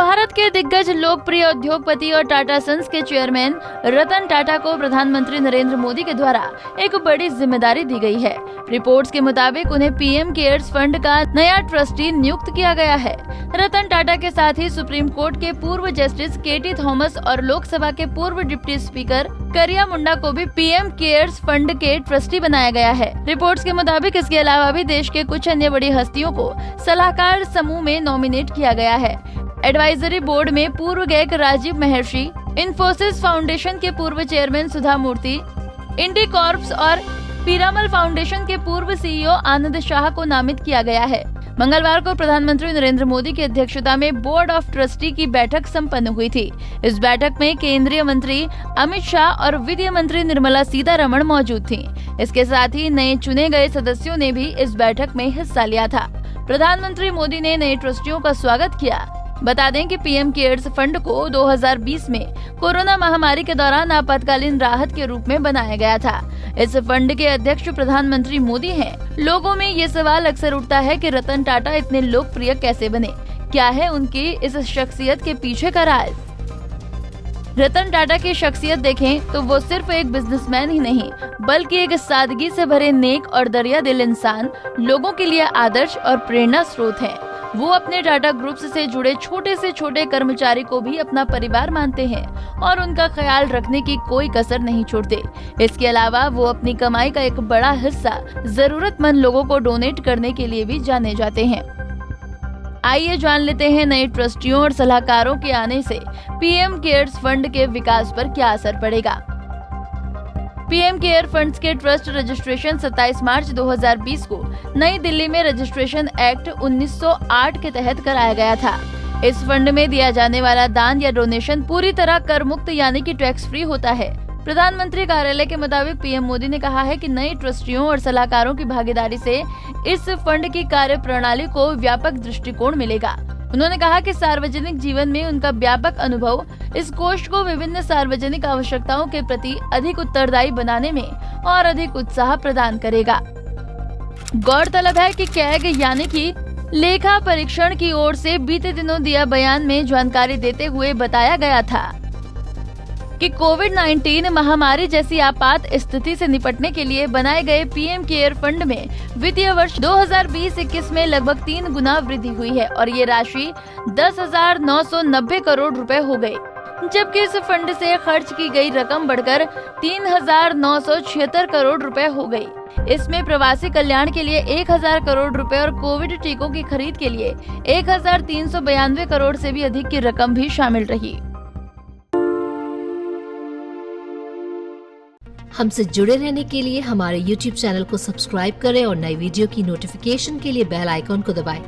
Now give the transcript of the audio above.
भारत के दिग्गज लोकप्रिय उद्योगपति और टाटा सन्स के चेयरमैन रतन टाटा को प्रधानमंत्री नरेंद्र मोदी के द्वारा एक बड़ी जिम्मेदारी दी गई है। रिपोर्ट्स के मुताबिक उन्हें पीएम केयर्स फंड का नया ट्रस्टी नियुक्त किया गया है। रतन टाटा के साथ ही सुप्रीम कोर्ट के पूर्व जस्टिस केटी थॉमस और लोकसभा के पूर्व डिप्टी स्पीकर करिया मुंडा को भी पीएम केयर्स फंड के ट्रस्टी बनाया गया है। रिपोर्ट्स के मुताबिक इसके अलावा भी देश के कुछ अन्य बड़ी हस्तियों को सलाहकार समूह में नॉमिनेट किया गया है। एडवाइजरी बोर्ड में पूर्व गायक राजीव महर्षि, इन्फोसिस फाउंडेशन के पूर्व चेयरमैन सुधा मूर्ति, इंडी कॉर्प्स और पीरामल फाउंडेशन के पूर्व सीईओ आनंद शाह को नामित किया गया है। मंगलवार को प्रधानमंत्री नरेंद्र मोदी की अध्यक्षता में बोर्ड ऑफ ट्रस्टी की बैठक संपन्न हुई थी। इस बैठक में केंद्रीय मंत्री अमित शाह और वित्त मंत्री निर्मला सीतारमण मौजूद थीं। इसके साथ ही नए चुने गए सदस्यों ने भी इस बैठक में हिस्सा लिया था। प्रधानमंत्री मोदी ने नए ट्रस्टियों का स्वागत किया। बता दें कि पीएम केयर्स फंड को 2020 में कोरोना महामारी के दौरान आपातकालीन राहत के रूप में बनाया गया था। इस फंड के अध्यक्ष प्रधानमंत्री मोदी हैं। लोगों में ये सवाल अक्सर उठता है कि रतन टाटा इतने लोकप्रिय कैसे बने? क्या है उनकी इस शख्सियत के पीछे का राज? रतन टाटा की शख्सियत देखें तो वो सिर्फ एक बिजनेसमैन ही नहीं, बल्कि एक सादगी से भरे नेक और दरिया दिल इंसान, लोगों के लिए आदर्श और प्रेरणा स्रोत हैं। वो अपने टाटा ग्रुप्स से जुड़े छोटे से छोटे कर्मचारी को भी अपना परिवार मानते हैं और उनका ख्याल रखने की कोई कसर नहीं छोड़ते। इसके अलावा वो अपनी कमाई का एक बड़ा हिस्सा जरूरतमंद लोगों को डोनेट करने के लिए भी जाने जाते हैं। आइए जान लेते हैं नए ट्रस्टियों और सलाहकारों के आने से पीएम केयर्स फंड के विकास पर क्या असर पड़ेगा। पीएम केयर फंड्स के ट्रस्ट रजिस्ट्रेशन 27 मार्च 2020 को नई दिल्ली में रजिस्ट्रेशन एक्ट 1908 के तहत कराया गया था। इस फंड में दिया जाने वाला दान या डोनेशन पूरी तरह कर मुक्त यानी कि टैक्स फ्री होता है। प्रधानमंत्री कार्यालय के मुताबिक पीएम मोदी ने कहा है कि नए ट्रस्टियों और सलाहकारों की भागीदारी से इस फंड की कार्य प्रणाली को व्यापक दृष्टिकोण मिलेगा। उन्होंने कहा कि सार्वजनिक जीवन में उनका व्यापक अनुभव इस कोष को विभिन्न सार्वजनिक आवश्यकताओं के प्रति अधिक उत्तरदायी बनाने में और अधिक उत्साह प्रदान करेगा। गौरतलब है कि कैग यानी कि लेखा परीक्षण की ओर से बीते दिनों दिया बयान में जानकारी देते हुए बताया गया था कि कोविड-19 महामारी जैसी आपात स्थिति से निपटने के लिए बनाए गए पीएम केयर फंड में वित्तीय वर्ष 2020-21 में लगभग 3 गुना वृद्धि हुई है और ये राशि 10,990 करोड़ रुपए हो गई, जबकि इस फंड से खर्च की गई रकम बढ़कर 3,976 करोड़ रुपए हो गई। इसमें प्रवासी कल्याण के लिए 1,000 करोड़ रुपए और कोविड टीकों की खरीद के लिए 1,392 करोड़ से भी अधिक की रकम भी शामिल रही। हमसे जुड़े रहने के लिए हमारे YouTube चैनल को सब्सक्राइब करें और नई वीडियो की नोटिफिकेशन के लिए बेल आइकॉन को दबाएं।